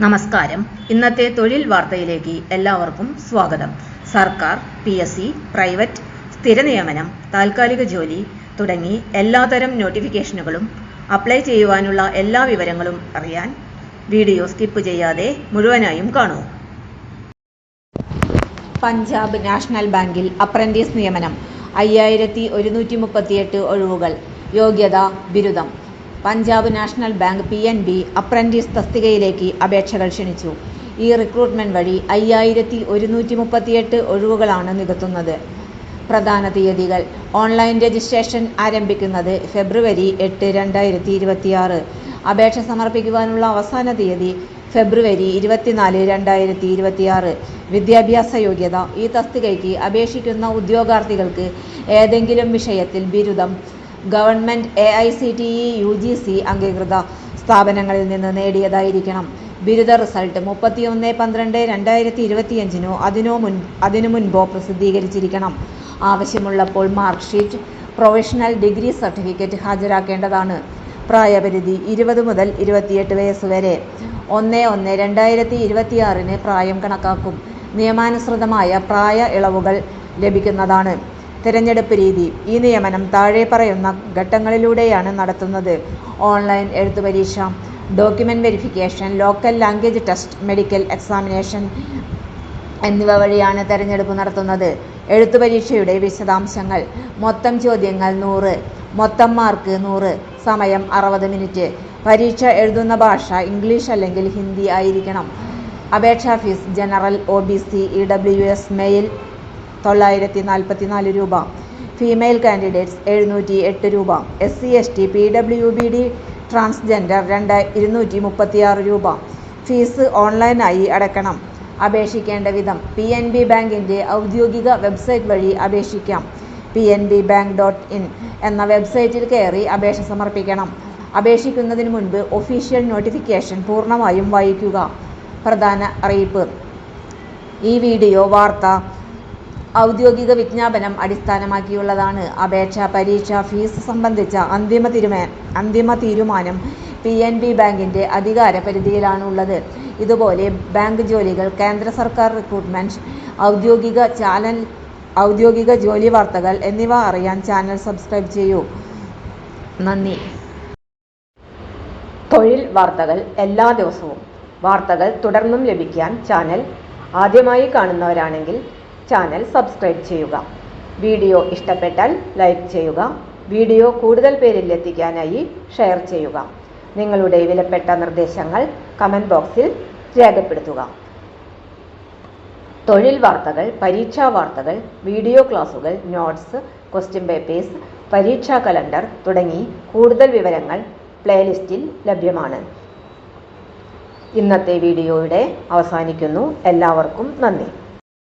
നമസ്കാരം. ഇന്നത്തെ തൊഴിൽ വാർത്തയിലേക്ക് എല്ലാവർക്കും സ്വാഗതം. സർക്കാർ, PSC, പ്രൈവറ്റ്, സ്ഥിര നിയമനം, താൽക്കാലിക ജോലി തുടങ്ങി എല്ലാതരം നോട്ടിഫിക്കേഷനുകളും അപ്ലൈ ചെയ്യുവാനുള്ള എല്ലാ വിവരങ്ങളും അറിയാൻ വീഡിയോ സ്കിപ്പ് ചെയ്യാതെ മുഴുവനായും കാണൂ. പഞ്ചാബ് നാഷണൽ ബാങ്കിൽ അപ്രന്റീസ് നിയമനം 5138 ഒഴിവുകൾ. യോഗ്യത ബിരുദം. Punjab national bank PNB apprentice തസ്തികയിലേക്ക് അപേക്ഷകൾ ക്ഷണിച്ചു. ഈ റിക്രൂട്ട്മെന്റ് വഴി 5138 ഒഴിവുകളാണ് നികത്തുന്നത്. പ്രധാന തീയതികൾ: ഓൺലൈൻ രജിസ്ട്രേഷൻ ആരംഭിക്കുന്നത് ഫെബ്രുവരി 8, 2026. അപേക്ഷ സമർപ്പിക്കുവാനുള്ള അവസാന തീയതി ഫെബ്രുവരി 24, 2026. വിദ്യാഭ്യാസ യോഗ്യത: ഈ തസ്തികയ്ക്ക് അപേക്ഷിക്കുന്ന ഉദ്യോഗാർത്ഥികൾക്ക് ഏതെങ്കിലും വിഷയത്തിൽ ബിരുദം ഗവൺമെന്റ് AICTE UGC അംഗീകൃത സ്ഥാപനങ്ങളിൽ നിന്ന് നേടിയതായിരിക്കണം. ബിരുദ റിസൾട്ട് 31/12/2025 അതിനു മുൻപോ പ്രസിദ്ധീകരിച്ചിരിക്കണം. ആവശ്യമുള്ളപ്പോൾ mark sheet, professional degree certificate ഹാജരാക്കേണ്ടതാണ്. പ്രായപരിധി 20 മുതൽ 28 വയസ്സുവരെ. 1/1/2026 പ്രായം കണക്കാക്കും. നിയമാനുസൃതമായ പ്രായ ഇളവുകൾ ലഭിക്കുന്നതാണ്. തിരഞ്ഞെടുപ്പ് രീതി: ഈ നിയമനം താഴെ പറയുന്ന ഘട്ടങ്ങളിലൂടെയാണ് നടത്തുന്നത്: ഓൺലൈൻ എഴുത്തുപരീക്ഷ, document verification, local language test, medical examination എന്നിവ വഴിയാണ് തെരഞ്ഞെടുപ്പ് നടത്തുന്നത്. എഴുത്തുപരീക്ഷയുടെ വിശദാംശങ്ങൾ: മൊത്തം ചോദ്യങ്ങൾ 100, മൊത്തം മാർക്ക് 100, സമയം 60 മിനിറ്റ്. പരീക്ഷ എഴുതുന്ന ഭാഷ ഇംഗ്ലീഷ് അല്ലെങ്കിൽ ഹിന്ദി ആയിരിക്കണം. അപേക്ഷാ fees: general, OBC, EWS male 944 രൂപ. ഫീമെയിൽ കാൻഡിഡേറ്റ്സ് 708 രൂപ. SC ST PWBD ട്രാൻസ്ജെൻഡർ 236 രൂപ. ഫീസ് ഓൺലൈനായി അടയ്ക്കണം. അപേക്ഷിക്കേണ്ട വിധം: PNB ബാങ്കിൻ്റെ ഔദ്യോഗിക വെബ്സൈറ്റ് വഴി അപേക്ഷിക്കാം. pnbbank.in എന്ന വെബ്സൈറ്റിൽ കയറി അപേക്ഷ സമർപ്പിക്കണം. അപേക്ഷിക്കുന്നതിന് മുൻപ് ഒഫീഷ്യൽ നോട്ടിഫിക്കേഷൻ പൂർണ്ണമായും വായിക്കുക. പ്രധാന അറിയിപ്പ്: ഈ വീഡിയോ വാർത്ത ഔദ്യോഗിക വിജ്ഞാപനം അടിസ്ഥാനമാക്കിയുള്ളതാണ്. അപേക്ഷ, പരീക്ഷ, ഫീസ് സംബന്ധിച്ച അന്തിമ തീരുമാനം PNB ബാങ്കിൻ്റെ അധികാര പരിധിയിലാണുള്ളത്. ഇതുപോലെ ബാങ്ക് ജോലികൾ, കേന്ദ്ര സർക്കാർ റിക്രൂട്ട്മെന്റ്, ഔദ്യോഗിക ജോലി വാർത്തകൾ എന്നിവ അറിയാൻ ചാനൽ സബ്സ്ക്രൈബ് ചെയ്യൂ. നന്ദി. തൊഴിൽ വാർത്തകൾ എല്ലാ ദിവസവും. വാർത്തകൾ തുടർന്നും ലഭിക്കാൻ ചാനൽ ആദ്യമായി കാണുന്നവരാണെങ്കിൽ ചാനൽ സബ്സ്ക്രൈബ് ചെയ്യുക. വീഡിയോ ഇഷ്ടപ്പെട്ടാൽ ലൈക്ക് ചെയ്യുക. വീഡിയോ കൂടുതൽ പേരിൽ എത്തിക്കാനായി ഷെയർ ചെയ്യുക. നിങ്ങളുടെ വിലപ്പെട്ട നിർദ്ദേശങ്ങൾ കമന്റ് ബോക്സിൽ രേഖപ്പെടുത്തുക. തൊഴിൽ വാർത്തകൾ, പരീക്ഷാ വാർത്തകൾ, വീഡിയോ ക്ലാസുകൾ, നോട്ട്സ്, ക്വസ്റ്റ്യൻ പേപ്പേഴ്സ്, പരീക്ഷാ കലണ്ടർ തുടങ്ങി കൂടുതൽ വിവരങ്ങൾ പ്ലേലിസ്റ്റിൽ ലഭ്യമാണ്. ഇന്നത്തെ വീഡിയോയുടെ അവസാനിക്കുന്നു. എല്ലാവർക്കും നന്ദി.